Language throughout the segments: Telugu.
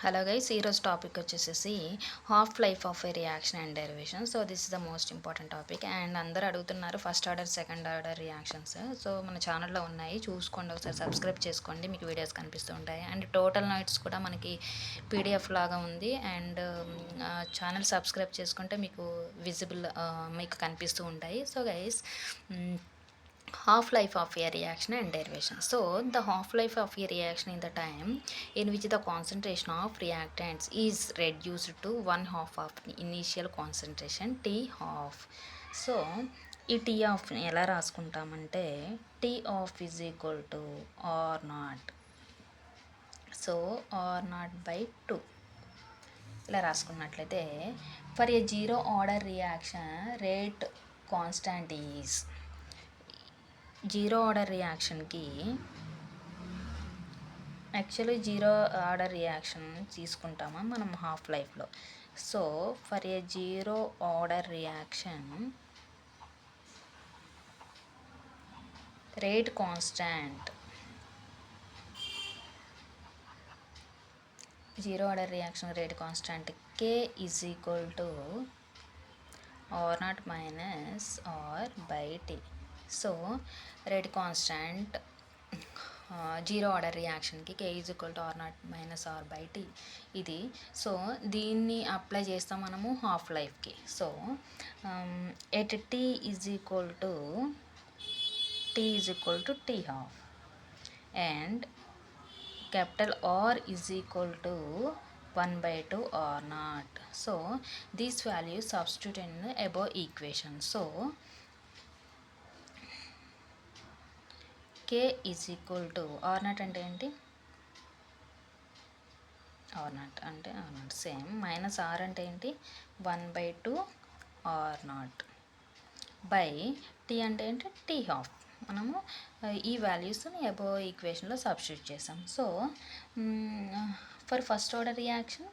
హలో గైస్, ఈరోజు టాపిక్ వచ్చేసేసి half life of A reaction and derivation. So this is the most important topic. And అందరూ అడుగుతున్నారు first order second order reactions. So మన ఛానల్లో ఉన్నాయి, చూసుకోండి, ఒకసారి సబ్స్క్రైబ్ చేసుకోండి, మీకు వీడియోస్ కనిపిస్తూ ఉంటాయి. అండ్ టోటల్ నోట్స్ కూడా మనకి పీడిఎఫ్ లాగా ఉంది. అండ్ ఛానల్ సబ్స్క్రైబ్ చేసుకుంటే మీకు విజిబుల్ మీకు కనిపిస్తూ ఉంటాయి. So guys, half life of a reaction and derivation. So the half life of a reaction in the time in which the concentration of reactants is reduced to one half of the initial concentration T half. So ఈ టీ ఆఫ్ ఎలా రాసుకుంటామంటే T half is equal to R naught. So R naught by 2 ఇలా రాసుకున్నట్లయితే for a zero order reaction rate constant is. Zero order రియాక్షన్కి యాక్చువల్లీ జీరో ఆర్డర్ రియాక్షన్ తీసుకుంటామా మనం హాఫ్ లైఫ్లో. So for a zero order reaction rate constant, zero order reaction rate constant K is equal to R naught minus R by T. So rate constant zero order రియాక్షన్కి K is equal to R naught minus R by T ఇది. సో దీన్ని అప్లై చేస్తాం మనము హాఫ్ లైఫ్కి. So at T is equal to T half and capital R is equal to 1/2 R naught. So these values substitute in above equation. So K is equal to R naught అంటే ఏంటి, ఆర్ నాట్ అంటే R naught same, minus R అంటే ఏంటి 1/2 ఆర్ నాట్ బై టీ అంటే ఏంటి టీ హాఫ్. మనము ఈ వాల్యూస్ని అబోవ్ ఈక్వేషన్లో సబ్స్టిట్యూట్ చేసాం. So for first order reaction,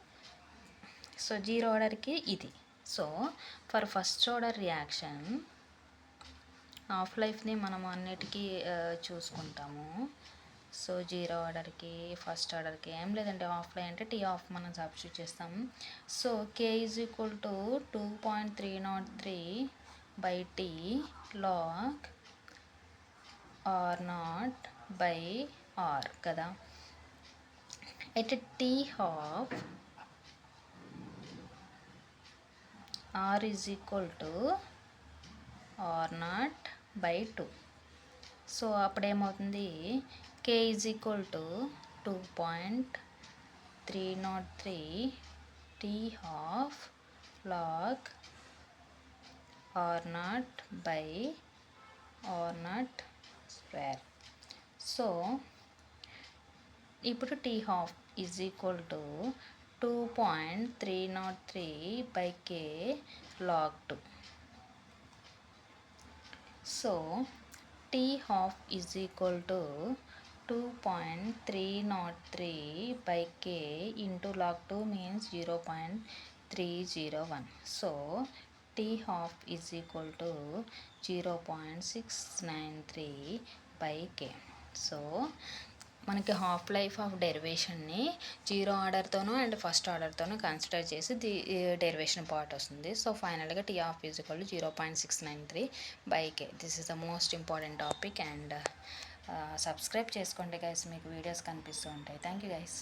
so zero ఆర్డర్కి ఇది. So for first order reaction half లైఫ్ని మనం అన్నిటికీ చూసుకుంటాము. సో జీరో ఆర్డర్కి ఫస్ట్ ఆర్డర్కి ఏం లేదంటే హాఫ్ లైఫ్ అంటే టీ ఆఫ్ మనం సబ్స్టిట్యూట్ చేస్తాము. So K is equal to 2.303 by T log R naught by R కదా. At T half R is equal to R naught by 2. So అప్పుడేమవుతుంది K is equal to 2.303 T half log R naught by R naught square. So ఇప్పుడు T half is equal to 2.303 by K log 2. So T half is equal to 2.303 by K into log 2 means 0.301. So T half is equal to 0.693 by K. So మనకి హాఫ్ లైఫ్ ఆఫ్ డెరివేషన్ని జీరో ఆర్డర్తోనూ అండ్ ఫస్ట్ ఆర్డర్తోనూ కన్సిడర్ చేసి డెరివేషన్ పార్ట్ వస్తుంది. సో ఫైనల్గా T half is equal to 0.693 by K. This is the most important topic. And subscribe చేసుకోండి గైస్, మీకు వీడియోస్ కనిపిస్తూ ఉంటాయి. Thank you guys.